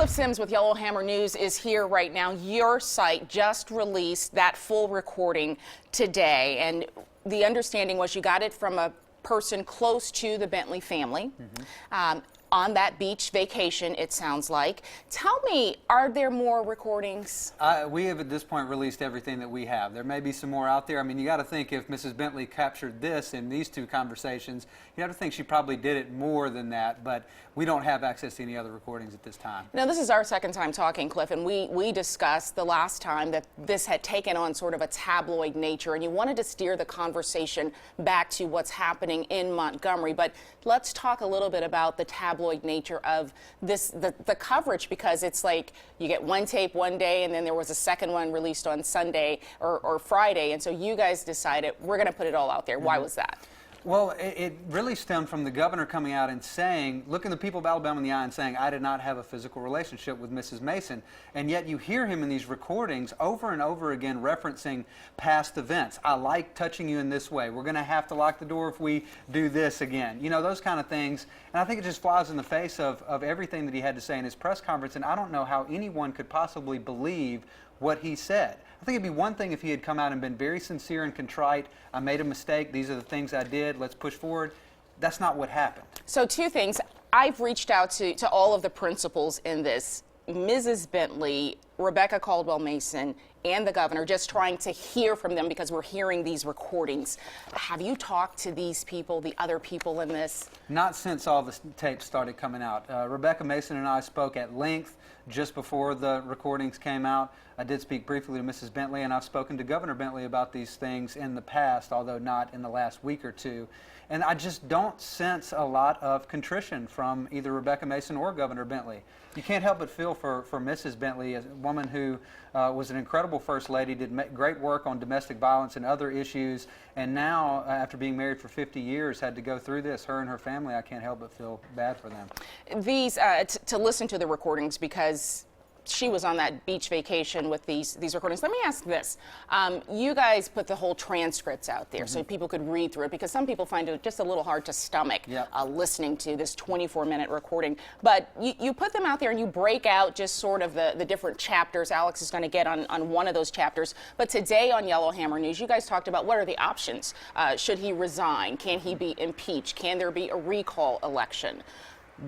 Cliff Sims with Yellowhammer News is here right now. Your site just released that full recording today, and the understanding was you got it from a person close to the Bentley family. On that beach vacation, it sounds like. Tell me, are there more recordings? We have at this point released everything that we have. There may be some more out there. I mean, you got to think if Mrs. Bentley captured this in these two conversations, you have to think she probably did it more than that, but we don't have access to any other recordings at this time. Now, this is our second time talking, Cliff, and we discussed the last time that this had taken on sort of a tabloid nature, and you wanted to steer the conversation back to what's happening in Montgomery. But let's talk a little bit about the tabloid nature of this, the coverage, because it's like you get one tape one day and then there was a second one released on Sunday or Friday, and so you guys decided we're going to put it all out there. Why was that? Well, it really stemmed from the governor coming out and saying, looking the people of Alabama in the eye and saying, I did not have a physical relationship with Mrs. Mason. And yet you hear him in these recordings over and over again referencing past events. I like touching you in this way. We're going to have to lock the door if we do this again. You know, those kind of things. And I think it just flies in the face of everything that he had to say in his press conference. And I don't know how anyone could possibly believe what he said. I think it'd be one thing if he had come out and been very sincere and contrite. I made a mistake. These are the things I did. Let's push forward. That's not what happened. So two things. I've reached out to all of the principals in this. Mrs. Bentley, Rebecca Caldwell Mason, and the governor, just trying to hear from them because we're hearing these recordings. Have you talked to these people, the other people in this? Not since all the tapes started coming out. Rebecca Mason and I spoke at length just before the recordings came out. I did speak briefly to Mrs. Bentley, and I've spoken to Governor Bentley about these things in the past, although not in the last week or two. And I just don't sense a lot of contrition from either Rebecca Mason or Governor Bentley. You can't help but feel for Mrs. Bentley, a woman who was an incredible First Lady, did great work on domestic violence and other issues, and now, after being married for 50 years, had to go through this. Her and her family, I can't help but feel bad for them. These, to listen to the recordings, because she was on that beach vacation with these recordings. Let me ask this. You guys put the whole transcripts out there so people could read through it, because some people find it just a little hard to stomach listening to this 24-minute recording. But you put them out there and you break out just sort of the different chapters. Alex is going to get on one of those chapters. But today on Yellowhammer News, you guys talked about what are the options. Should he resign? Can he be impeached? Can there be a recall election?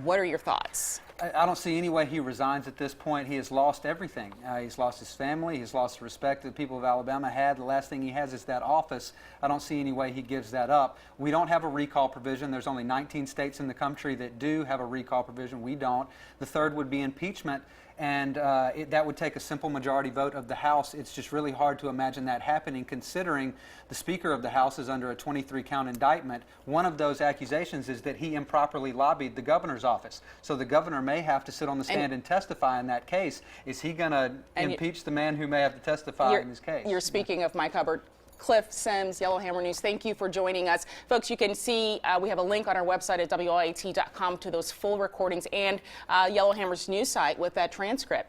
What are your thoughts? I don't see any way he resigns at this point. He has lost everything. He's lost his family. He's lost the respect that the people of Alabama had. The last thing he has is that office. I don't see any way he gives that up. We don't have a recall provision. There's only 19 states in the country that do have a recall provision. We don't. The third would be impeachment, and that would take a simple majority vote of the House. It's just really hard to imagine that happening, considering the Speaker of the House is under a 23-count indictment. One of those accusations is that he improperly lobbied the governor's office. So the governor may have to sit on the stand and testify in that case. Is he going to impeach the man who may have to testify in his case? You're speaking of my cupboard. Cliff Sims, Yellowhammer News, thank you for joining us. Folks, you can see we have a link on our website at WIAT.com to those full recordings and Yellowhammer's news site with that transcript.